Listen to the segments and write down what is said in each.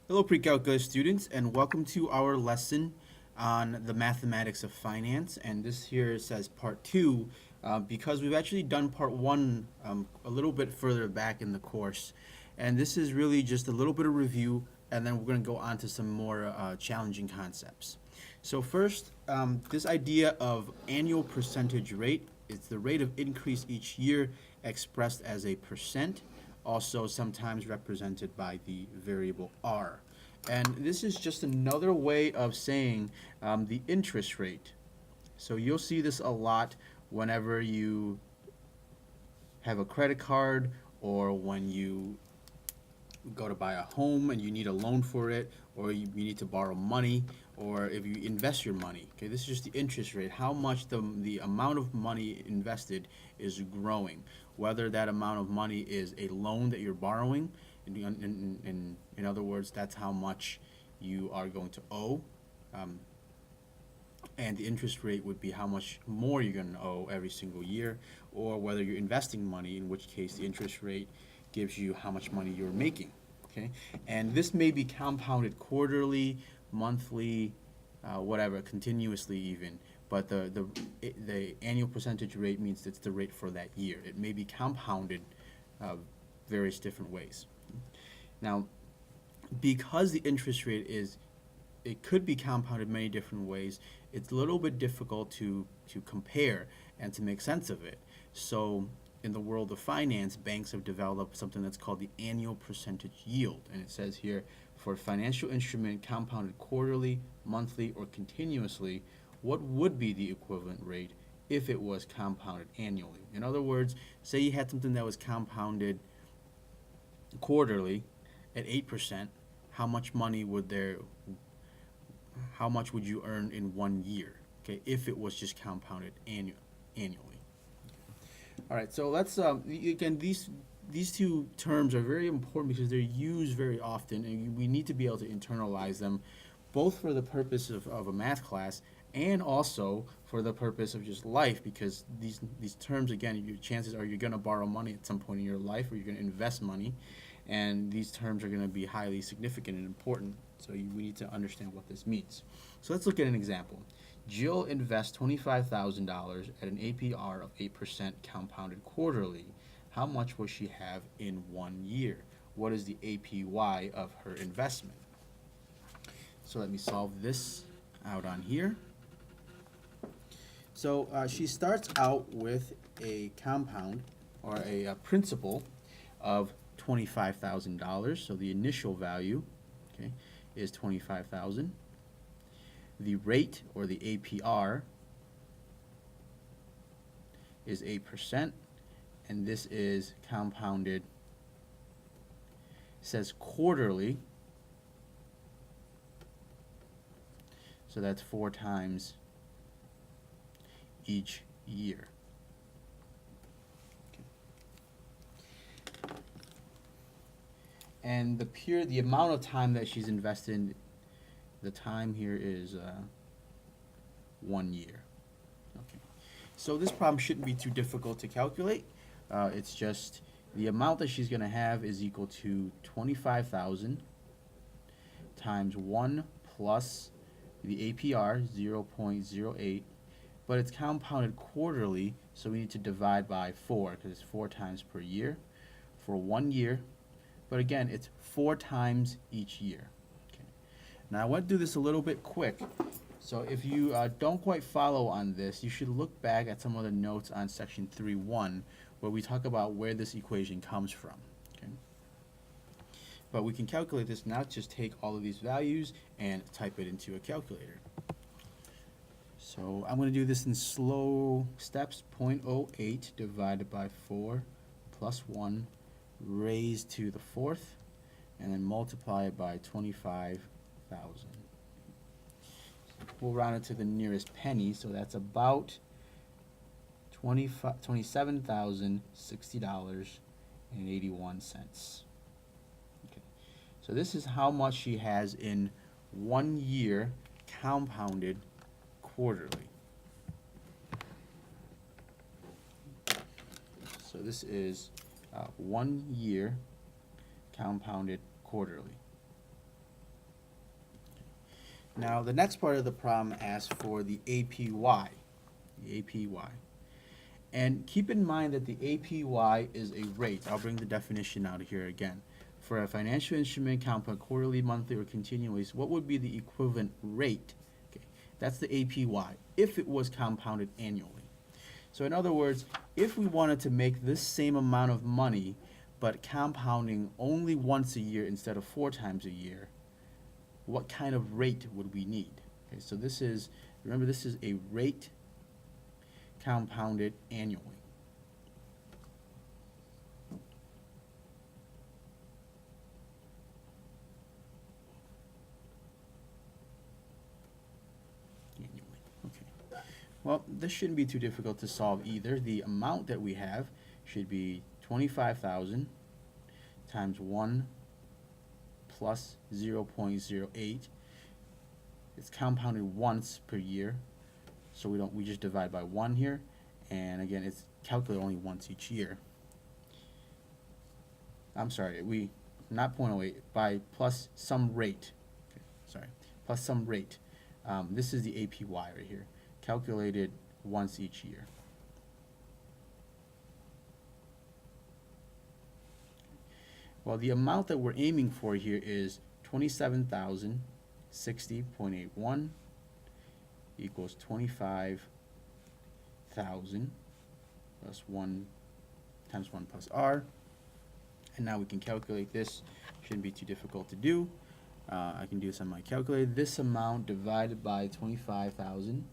Hello, pre-calculus students, and welcome to our lesson on the mathematics of finance. And this here says part two, because we've actually done part one a little bit further back in the course. And this is really just a little bit of review, and then we're going to go on to some more challenging concepts. So first, this idea of annual percentage rate is the rate of increase each year expressed as a percent, also sometimes represented by the variable r. And this is just another way of saying the interest rate. So you'll see this a lot whenever you have a credit card or when you go to buy a home and you need a loan for it, or you need to borrow money, or if you invest your money. Okay, this is just the interest rate, how much the amount of money invested is growing. Whether that amount of money is a loan that you're borrowing, in other words, that's how much you are going to owe. Um, and the interest rate would be how much more you're going to owe every single year, or whether you're investing money, in which case the interest rate gives you how much money you're making. Okay, and this may be compounded quarterly, monthly, whatever, continuously even. But the annual percentage rate means it's the rate for that year. It may be compounded various different ways. Now, because the interest rate is, it could be compounded many different ways, it's a little bit difficult to compare and to make sense of it. So in the world of finance, banks have developed something that's called the annual percentage yield. And it says here, for a financial instrument compounded quarterly, monthly, or continuously, what would be the equivalent rate if it was compounded annually? In other words, say you had something that was compounded quarterly at 8%, how much money would there, how much would you earn in 1 year, okay, if it was just compounded annually? All right, so let's again, these two terms are very important because they're used very often, and we need to be able to internalize them, both for the purpose of a math class and also for the purpose of just life, because these terms, again, your chances are you're going to borrow money at some point in your life, or you're going to invest money, and these terms are going to be highly significant and important. So we need to understand what this means. So let's look at an example. Jill invests $25,000 at an APR of 8% compounded quarterly. How much will she have in 1 year? What is the APY of her investment? So let me solve this out on here. So she starts out with a compound, or a principal of $25,000. So the initial value, okay, is $25,000. The rate, or the APR, is 8%, and this is compounded, says quarterly, so that's 4 times each year. Okay. And the amount of time that she's invested in, the time here is 1 year. Okay. So this problem shouldn't be too difficult to calculate. It's just the amount that she's going to have is equal to 25,000 times 1 plus the APR, 0.08, but it's compounded quarterly, so we need to divide by 4, because it's 4 times per year for 1 year. But again, it's 4 times each year. Okay. Now I went through this a little bit quick, so if you don't quite follow on this, you should look back at some of the notes on section 3.1, where we talk about where this equation comes from. Okay. But we can calculate this now. Just take all of these values and type it into a calculator. So I'm going to do this in slow steps. 0.08 divided by 4 plus 1 raised to the 4th, and then multiply it by 25,000. We'll round it to the nearest penny, so that's about $27,060.81. Okay. So this is how much she has in 1 year compounded quarterly. So this is 1 year compounded quarterly. Now, the next part of the problem asks for the APY. The APY. And keep in mind that the APY is a rate. I'll bring the definition out here again. For a financial instrument compound quarterly, monthly, or continuous, what would be the equivalent rate? Okay, that's the APY if it was compounded annually. So in other words, if we wanted to make this same amount of money, but compounding only once a year instead of 4 times a year, what kind of rate would we need? Okay, so this is, remember, this is a rate compounded annually. Okay. Well, this shouldn't be too difficult to solve either. The amount that we have should be 25,000 times 1 plus 0.08. It's compounded once per year, so we just divide by 1 here, and again, it's calculated only once each year. I'm sorry, not 0.08, by plus some rate. Okay, sorry, plus some rate. This is the APY right here, calculated once each year. Well, the amount that we're aiming for here is 27,060.81 equals 25,000 plus 1 times 1 plus r. And now we can calculate this. Shouldn't be too difficult to do. I can do this on my calculator. This amount divided by 25,000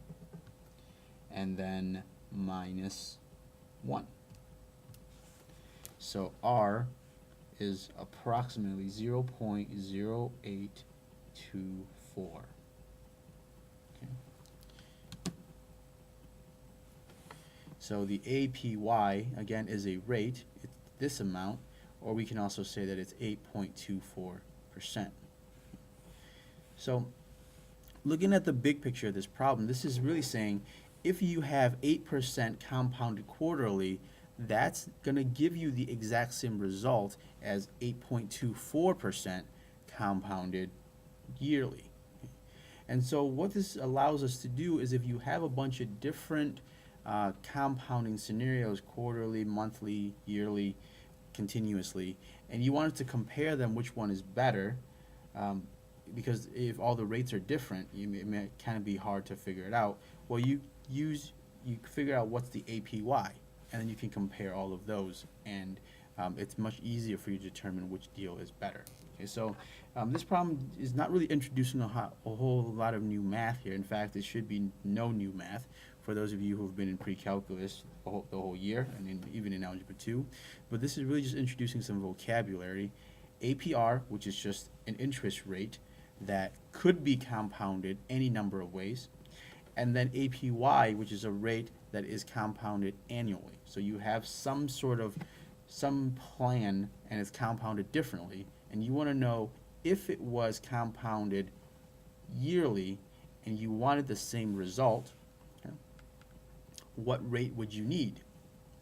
and then minus 1. So r is approximately 0.0824. Okay. So the APY, again, is a rate. It's this amount, or we can also say that it's 8.24%. So looking at the big picture of this problem, this is really saying if you have 8% compounded quarterly, that's going to give you the exact same result as 8.24% compounded yearly. And so what this allows us to do is if you have a bunch of different compounding scenarios, quarterly, monthly, yearly, continuously, and you wanted to compare them, which one is better, because if all the rates are different, it may kind of be hard to figure it out. Well, you figure out what's the APY, and then you can compare all of those, and it's much easier for you to determine which deal is better. Okay, so this problem is not really introducing a whole lot of new math here. In fact, it should be no new math for those of you who have been in pre-calculus the whole year, and even in Algebra 2. But this is really just introducing some vocabulary. APR, which is just an interest rate that could be compounded any number of ways, and then APY, which is a rate that is compounded annually. So you have some plan and it's compounded differently, and you want to know if it was compounded yearly and you wanted the same result, okay, what rate would you need?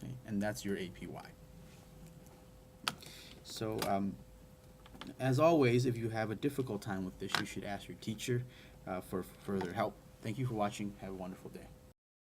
Okay, and that's your APY. So as always, if you have a difficult time with this, you should ask your teacher for further help. Thank you for watching. Have a wonderful day.